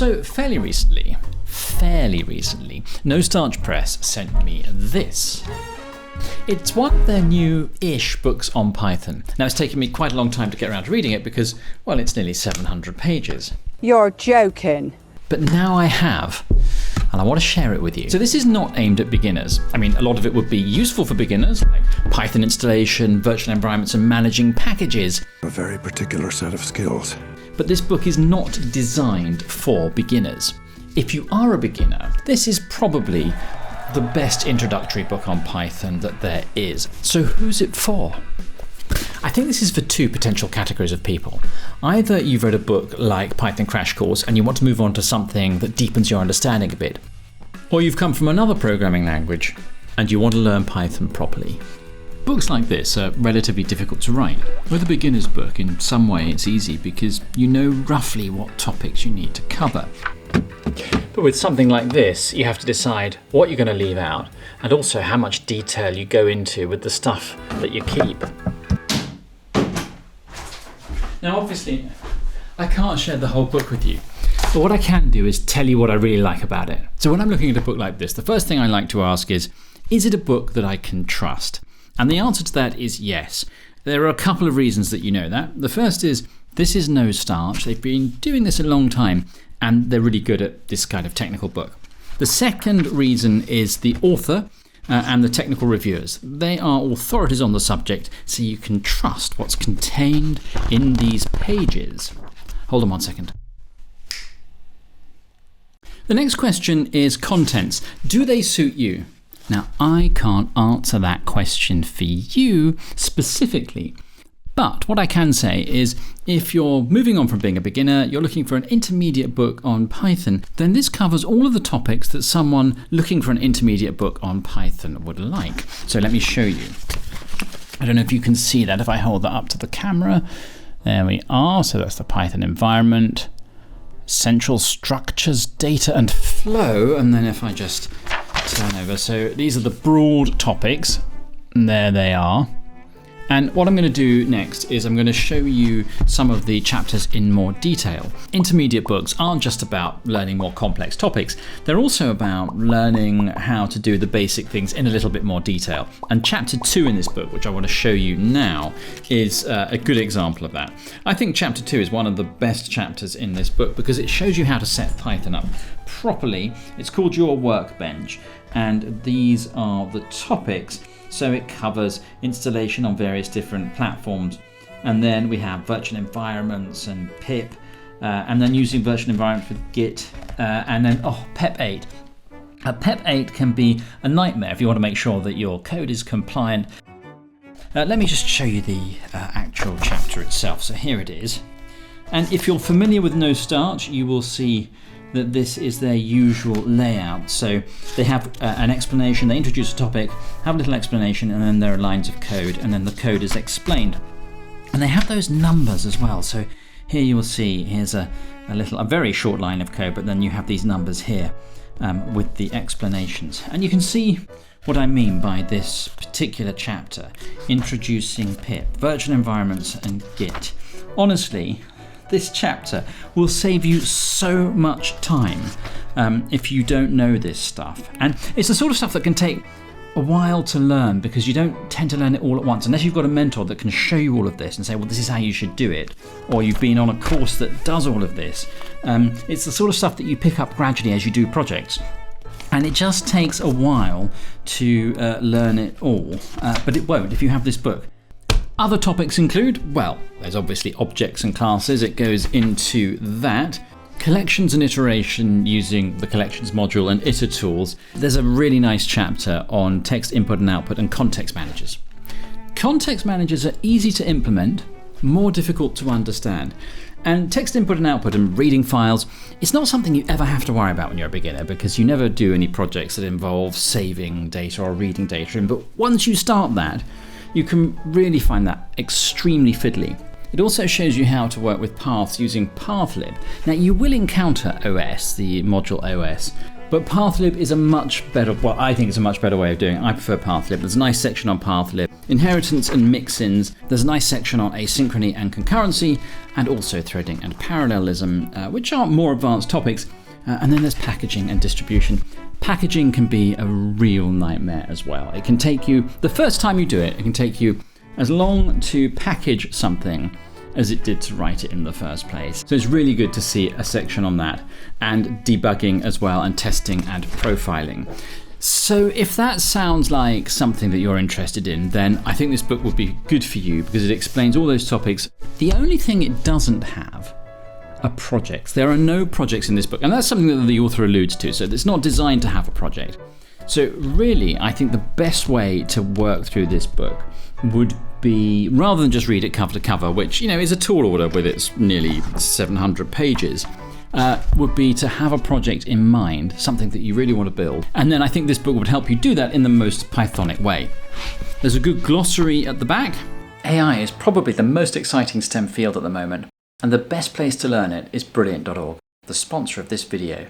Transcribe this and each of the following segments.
So fairly recently, No Starch Press sent me this. It's one of their new-ish books on Python. Now, it's taken me quite a long time to get around to reading it because, well, it's nearly 700 pages. You're joking. But now I have, and I want to share it with you. So this is not aimed at beginners. I mean, a lot of it would be useful for beginners, like Python installation, virtual environments, and managing packages. A very particular set of skills. But this book is not designed for beginners. If you are a beginner, this is probably the best introductory book on Python that there is. So who's it for? I think this is for two potential categories of people. Either you've read a book like Python Crash Course and you want to move on to something that deepens your understanding a bit, or you've come from another programming language and you want to learn Python properly. Books like this are relatively difficult to write. With a beginner's book, in some way it's easy because you know roughly what topics you need to cover. But with something like this, you have to decide what you're going to leave out and also how much detail you go into with the stuff that you keep. Now, obviously, I can't share the whole book with you, but what I can do is tell you what I really like about it. So when I'm looking at a book like this, the first thing I like to ask is it a book that I can trust? And the answer to that is yes. There are a couple of reasons that you know that. The first is this is No Starch. They've been doing this a long time, and they're really good at this kind of technical book. The second reason is the author and the technical reviewers. They are authorities on the subject, so you can trust what's contained in these pages. Hold on 1 second. The next question is contents. Do they suit you? Now, I can't answer that question for you specifically. But what I can say is if you're moving on from being a beginner, you're looking for an intermediate book on Python, then this covers all of the topics that someone looking for an intermediate book on Python would like. So let me show you. I don't know if you can see that if I hold that up to the camera. There we are. So that's the Python environment, central structures, data and flow. And then if I just turn over. So these are the broad topics. And there they are. And what I'm going to do next is I'm going to show you some of the chapters in more detail. Intermediate books aren't just about learning more complex topics. They're also about learning how to do the basic things in a little bit more detail. And chapter 2 in this book, which I want to show you now, is a good example of that. I think chapter 2 is one of the best chapters in this book because it shows you how to set Python up properly. It's called your Workbench, and these are the topics. So it covers installation on various different platforms. And then we have virtual environments and pip, and then using virtual environments with Git, and then PEP 8. PEP 8 can be a nightmare if you want to make sure that your code is compliant. Let me just show you the actual chapter itself. So here it is. And if you're familiar with No Starch, you will see that this is their usual layout. So they have an explanation, they introduce a topic, have a little explanation, and then there are lines of code, and then the code is explained. And they have those numbers as well. So here you will see, here's a very short line of code, but then you have these numbers here with the explanations. And you can see what I mean by this particular chapter, introducing pip, virtual environments, and Git. Honestly, this chapter will save you so much time if you don't know this stuff. And it's the sort of stuff that can take a while to learn because you don't tend to learn it all at once unless you've got a mentor that can show you all of this and say, well, this is how you should do it, or you've been on a course that does all of this. It's the sort of stuff that you pick up gradually as you do projects. And it just takes a while to learn it all, but it won't if you have this book. Other topics include, well, there's obviously objects and classes. It goes into that. Collections and iteration using the collections module and iter tools. There's a really nice chapter on text input and output and context managers. Context managers are easy to implement, more difficult to understand. And text input and output and reading files, it's not something you ever have to worry about when you're a beginner because you never do any projects that involve saving data or reading data in. But once you start that, you can really find that extremely fiddly. It also shows you how to work with paths using pathlib. Now you will encounter OS, the module OS, But Pathlib is a much better, well, I think it's a much better way of doing it. I prefer Pathlib. There's a nice section on Pathlib, inheritance and mix-ins. There's a nice section on asynchrony and concurrency, and also threading and parallelism, which are more advanced topics. And then there's packaging and distribution. Packaging can be a real nightmare as well. It can take you, the first time you do it, it can take you as long to package something as it did to write it in the first place. So it's really good to see a section on that, and debugging as well, and testing and profiling. So if that sounds like something that you're interested in, then I think this book would be good for you because it explains all those topics. The only thing it doesn't have are projects. There are no projects in this book, and that's something that the author alludes to, so it's not designed to have a project. So really, I think the best way to work through this book would be, rather than just read it cover to cover, which is a tall order with its nearly 700 pages, would be to have a project in mind, something that you really want to build. And then I think this book would help you do that in the most Pythonic way. There's a good glossary at the back. AI is probably the most exciting STEM field at the moment, and the best place to learn it is Brilliant.org, the sponsor of this video.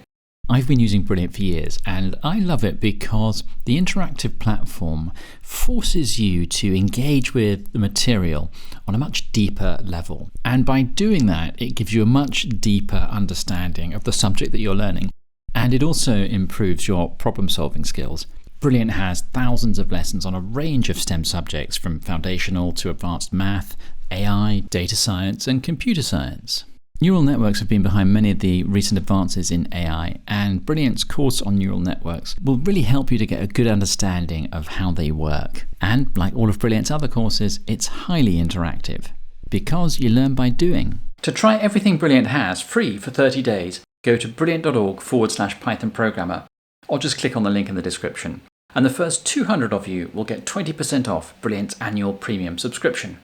I've been using Brilliant for years, and I love it because the interactive platform forces you to engage with the material on a much deeper level. And by doing that, it gives you a much deeper understanding of the subject that you're learning. And it also improves your problem-solving skills. Brilliant has thousands of lessons on a range of STEM subjects, from foundational to advanced math, AI, data science, and computer science. Neural networks have been behind many of the recent advances in AI, and Brilliant's course on neural networks will really help you to get a good understanding of how they work. And like all of Brilliant's other courses, it's highly interactive, because you learn by doing. To try everything Brilliant has free for 30 days, go to brilliant.org/Python programmer, or just click on the link in the description. And the first 200 of you will get 20% off Brilliant's annual premium subscription.